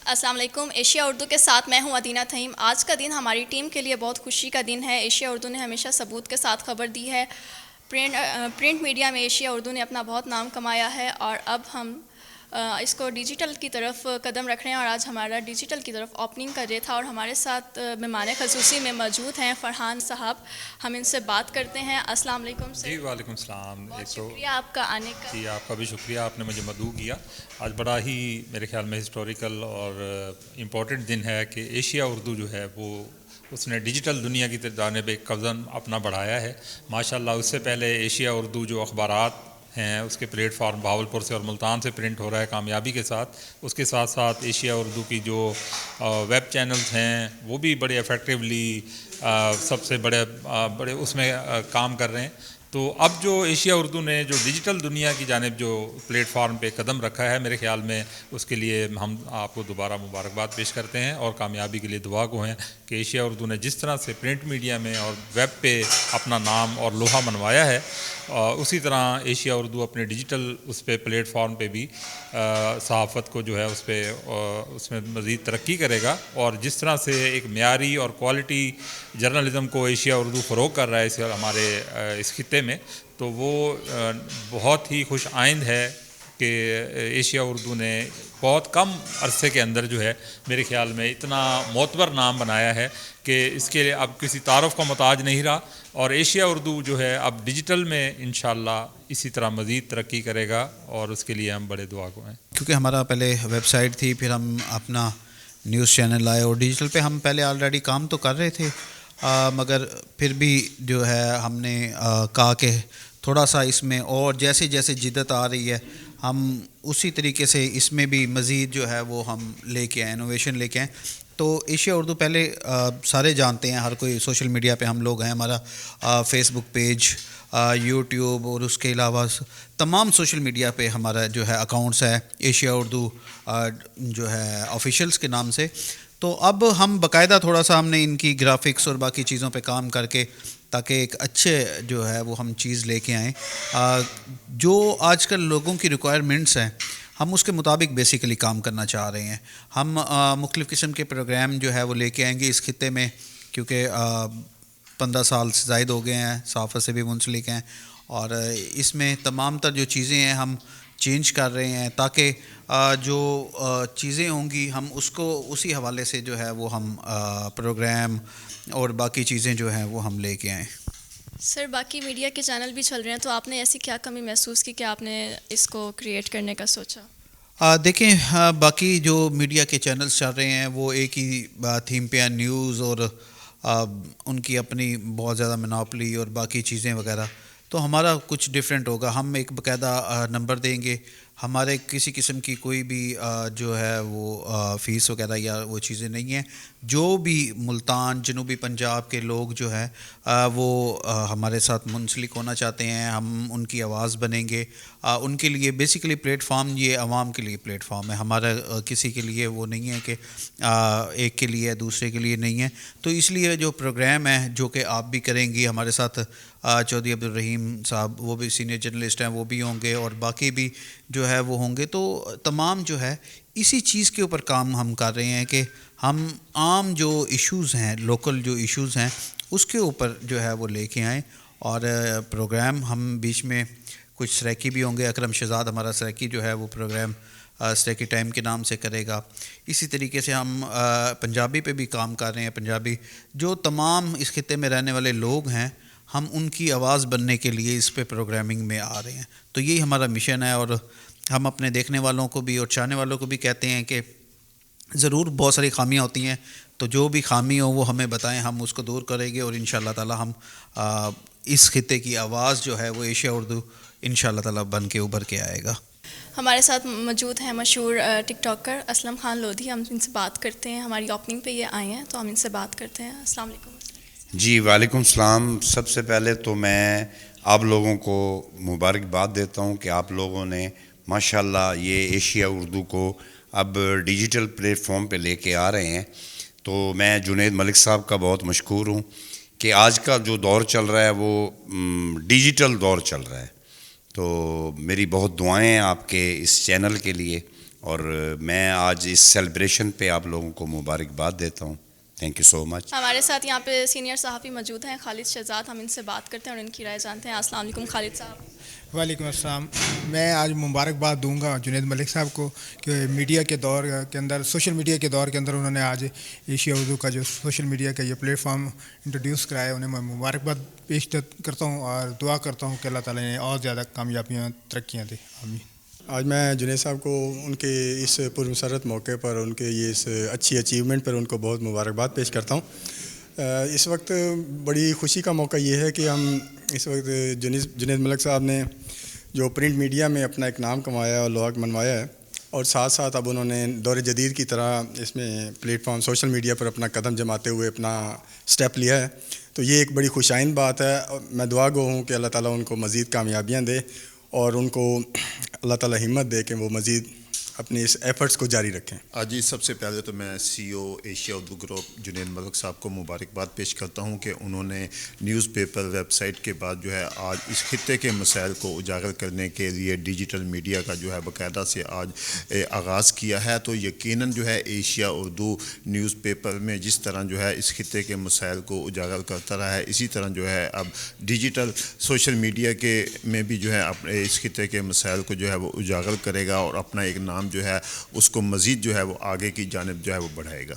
السلام علیکم. ایشیا اردو کے ساتھ میں ہوں ادینہ تھیم. آج کا دن ہماری ٹیم کے لیے بہت خوشی کا دن ہے. ایشیا اردو نے ہمیشہ ثبوت کے ساتھ خبر دی ہے. پرنٹ میڈیا میں ایشیا اردو نے اپنا بہت نام کمایا ہے اور اب ہم اس کو ڈیجیٹل کی طرف قدم رکھ رہے ہیں اور آج ہمارا ڈیجیٹل کی طرف اوپننگ کا ڈے تھا اور ہمارے ساتھ مہمان خصوصی میں موجود ہیں فرحان صاحب. ہم ان سے بات کرتے ہیں. السلام علیکم سر. جی وعلیکم السلام. بہت شکریہ آپ کا آنے کا. جی آپ کا بھی شکریہ, آپ نے مجھے مدعو کیا. آج بڑا ہی میرے خیال میں ہسٹوریکل اور امپورٹنٹ دن ہے کہ ایشیا اردو جو ہے وہ اس نے ڈیجیٹل دنیا کی جانب ایک قدم اپنا بڑھایا ہے ماشاءاللہ. اس سے پہلے ایشیا اردو جو اخبارات ہیں اس کے پلیٹ فارم بہاولپور سے اور ملتان سے پرنٹ ہو رہا ہے کامیابی کے ساتھ. اس کے ساتھ ساتھ ایشیا اردو کی جو ویب چینلز ہیں وہ بھی بڑے افیکٹولی سب سے بڑے اس میں کام کر رہے ہیں. تو اب جو ایشیا اردو نے جو ڈیجیٹل دنیا کی جانب جو پلیٹ فارم پہ قدم رکھا ہے میرے خیال میں اس کے لیے ہم آپ کو دوبارہ مبارکباد پیش کرتے ہیں اور کامیابی کے لیے دعا گو ہیں کہ ایشیا اردو نے جس طرح سے پرنٹ میڈیا میں اور ویب پہ اپنا نام اور لوہا منوایا ہے اسی طرح ایشیا اردو اپنے ڈیجیٹل اس پہ پلیٹ فارم پہ بھی صحافت کو جو ہے اس میں مزید ترقی کرے گا. اور جس طرح سے ایک معیاری اور کوالٹی جرنلزم کو ایشیا اردو فروغ کر رہا ہے ہمارے اس خطے میں, تو وہ بہت ہی خوش آئند ہے کہ ایشیا اردو نے بہت کم عرصے کے اندر جو ہے میرے خیال میں اتنا معتبر نام بنایا ہے کہ اس کے لیے اب کسی تعارف کا محتاج نہیں رہا. اور ایشیا اردو جو ہے اب ڈیجیٹل میں انشاءاللہ اسی طرح مزید ترقی کرے گا اور اس کے لیے ہم بڑے دعا گو ہیں. کیونکہ ہمارا پہلے ویب سائٹ تھی, پھر ہم اپنا نیوز چینل لائے اور ڈیجیٹل پہ ہم پہلے آلریڈی کام تو کر رہے تھے مگر پھر بھی جو ہے ہم نے کہا کہ تھوڑا سا اس میں اور جیسے جیسے جدت آ رہی ہے ہم اسی طریقے سے اس میں بھی مزید جو ہے وہ ہم لے کے آئیں, انوویشن لے کے آئیں. تو ایشیا اردو پہلے سارے جانتے ہیں, ہر کوئی سوشل میڈیا پہ ہم لوگ ہیں, ہمارا فیس بک پیج, یوٹیوب اور اس کے علاوہ تمام سوشل میڈیا پہ ہمارا جو ہے اکاؤنٹس ہے ایشیا اردو جو ہے آفیشیلس کے نام سے. تو اب ہم باقاعدہ تھوڑا سا ہم نے ان کی گرافکس اور باقی چیزوں پہ کام کر کے تاکہ ایک اچھے جو ہے وہ ہم چیز لے کے آئیں. جو آج کل لوگوں کی ریکوائرمنٹس ہیں ہم اس کے مطابق بیسیکلی کام کرنا چاہ رہے ہیں. ہم مختلف قسم کے پروگرام جو ہے وہ لے کے آئیں گے اس خطے میں, کیونکہ 15 سال سے زائد ہو گئے ہیں, صحافت سے بھی منسلک ہیں, اور اس میں تمام تر جو چیزیں ہیں ہم چینج کر رہے ہیں تاکہ جو چیزیں ہوں گی ہم اس کو اسی حوالے سے جو ہے وہ ہم پروگرام اور باقی چیزیں جو ہیں وہ ہم لے کے آئیں. سر باقی میڈیا کے چینل بھی چل رہے ہیں, تو آپ نے ایسی کیا کمی محسوس کی کہ آپ نے اس کو کریٹ کرنے کا سوچا؟ دیکھیں باقی جو میڈیا کے چینلز چل رہے ہیں وہ ایک ہی تھیم پہ ہیں, نیوز اور ان کی اپنی بہت زیادہ مناپلی اور باقی چیزیں وغیرہ. تو ہمارا کچھ ڈیفرنٹ ہوگا, ہم ایک باقاعدہ نمبر دیں گے, ہمارے کسی قسم کی کوئی بھی جو ہے وہ فیس وغیرہ یا وہ چیزیں نہیں ہیں. جو بھی ملتان جنوبی پنجاب کے لوگ جو ہے وہ ہمارے ساتھ منسلک ہونا چاہتے ہیں, ہم ان کی آواز بنیں گے. ان کے لیے بیسیکلی پلیٹ فارم یہ عوام کے لیے پلیٹ فارم ہے, ہمارا کسی کے لیے وہ نہیں ہے کہ ایک کے لیے دوسرے کے لیے نہیں ہے. تو اس لیے جو پروگرام ہے جو کہ آپ بھی کریں گی, ہمارے ساتھ چودھری عبدالرحیم صاحب وہ بھی سینئر جرنلسٹ ہیں, وہ بھی ہوں گے اور باقی بھی جو ہے وہ ہوں گے. تو تمام جو ہے اسی چیز کے اوپر کام ہم کر رہے ہیں کہ ہم عام جو ایشوز ہیں, لوکل جو ایشوز ہیں اس کے اوپر جو ہے وہ لے کے آئیں. اور پروگرام ہم بیچ میں کچھ سریکی بھی ہوں گے, اکرم شہزاد ہمارا سریکی جو ہے وہ پروگرام سریکی ٹائم کے نام سے کرے گا. اسی طریقے سے ہم پنجابی پہ بھی کام کر رہے ہیں, پنجابی جو تمام اس خطے میں رہنے والے لوگ ہیں ہم ان کی آواز بننے کے لیے اس پہ پروگرامنگ میں آ رہے ہیں. تو یہی ہمارا مشن ہے, اور ہم اپنے دیکھنے والوں کو بھی اور چاہنے والوں کو بھی کہتے ہیں کہ ضرور بہت ساری خامیاں ہوتی ہیں, تو جو بھی خامی ہو وہ ہمیں بتائیں, ہم اس کو دور کریں گے, اور ان شاء اللہ تعالی ہم اس خطے کی آواز جو ہے وہ ایشیا اردو ان شاء اللہ تعالی بن کے ابھر کے آئے گا. ہمارے ساتھ موجود ہیں مشہور ٹک ٹاکر اسلم خان لودھی, ہم ان سے بات کرتے ہیں. ہماری اوپننگ پہ یہ آئے ہیں تو ہم ان سے بات کرتے ہیں. السلام علیکم. جی وعلیکم السلام. سب سے پہلے تو میں آپ لوگوں کو مبارکباد دیتا ہوں کہ آپ لوگوں نے ماشاءاللہ یہ ایشیا اردو کو اب ڈیجیٹل پلیٹ فارم پہ لے کے آ رہے ہیں. تو میں جنید ملک صاحب کا بہت مشکور ہوں کہ آج کا جو دور چل رہا ہے وہ ڈیجیٹل دور چل رہا ہے. تو میری بہت دعائیں ہیں آپ کے اس چینل کے لیے, اور میں آج اس سیلیبریشن پہ آپ لوگوں کو مبارکباد دیتا ہوں. تھینک یو سو مچ. ہمارے ساتھ یہاں پہ سینئر صحافی موجود ہیں خالد شہزاد، ہم ان سے بات کرتے ہیں اور ان کی رائے جانتے ہیں. السلام علیکم خالد صاحب. وعلیکم السلام. میں آج مبارکباد دوں گا جنید ملک صاحب کو کہ میڈیا کے دور کے اندر، سوشل میڈیا کے دور کے اندر انہوں نے آج ایشیا اردو کا جو سوشل میڈیا کا یہ پلیٹ فارم انٹروڈیوس کرایا. انہیں میں مبارکباد پیش کرتا ہوں اور دعا کرتا ہوں کہ اللہ تعالیٰ نے اور زیادہ کامیابیاں ترقیاں دے. آمین. آج میں جنید صاحب کو ان کے اس پرمسرت موقع پر، ان کے یہ اس اچھی اچیومنٹ پر ان کو بہت مبارکباد پیش کرتا ہوں. اس وقت بڑی خوشی کا موقع یہ ہے کہ ہم اس وقت جنید ملک صاحب نے جو پرنٹ میڈیا میں اپنا ایک نام کمایا اور لوہا منوایا ہے، اور ساتھ ساتھ اب انہوں نے دور جدید کی طرح اس میں پلیٹ فارم سوشل میڈیا پر اپنا قدم جماتے ہوئے اپنا سٹیپ لیا ہے. تو یہ ایک بڑی خوشائن بات ہے. میں دعا گو ہوں کہ اللہ تعالیٰ ان کو مزید کامیابیاں دے اور ان کو اللہ تعالیٰ ہمت دے کہ وہ مزید اپنے اس ایفرٹس کو جاری رکھیں. جی، سب سے پہلے تو میں سی او ایشیا اردو گروپ جنید ملک صاحب کو مبارکباد پیش کرتا ہوں کہ انہوں نے نیوز پیپر ویب سائٹ کے بعد جو ہے آج اس خطے کے مسائل کو اجاگر کرنے کے لیے ڈیجیٹل میڈیا کا جو ہے باقاعدہ سے آج آغاز کیا ہے. تو یقیناً جو ہے ایشیا اردو نیوز پیپر میں جس طرح جو ہے اس خطے کے مسائل کو اجاگر کرتا رہا ہے، اسی طرح جو ہے اب ڈیجیٹل سوشل میڈیا کے میں بھی جو ہے اپنے اس خطے کے مسائل کو جو ہے وہ اجاگر کرے گا اور اپنا ایک نام جو ہے اس کو مزید جو ہے وہ آگے کی جانب جو ہے وہ بڑھائے گا.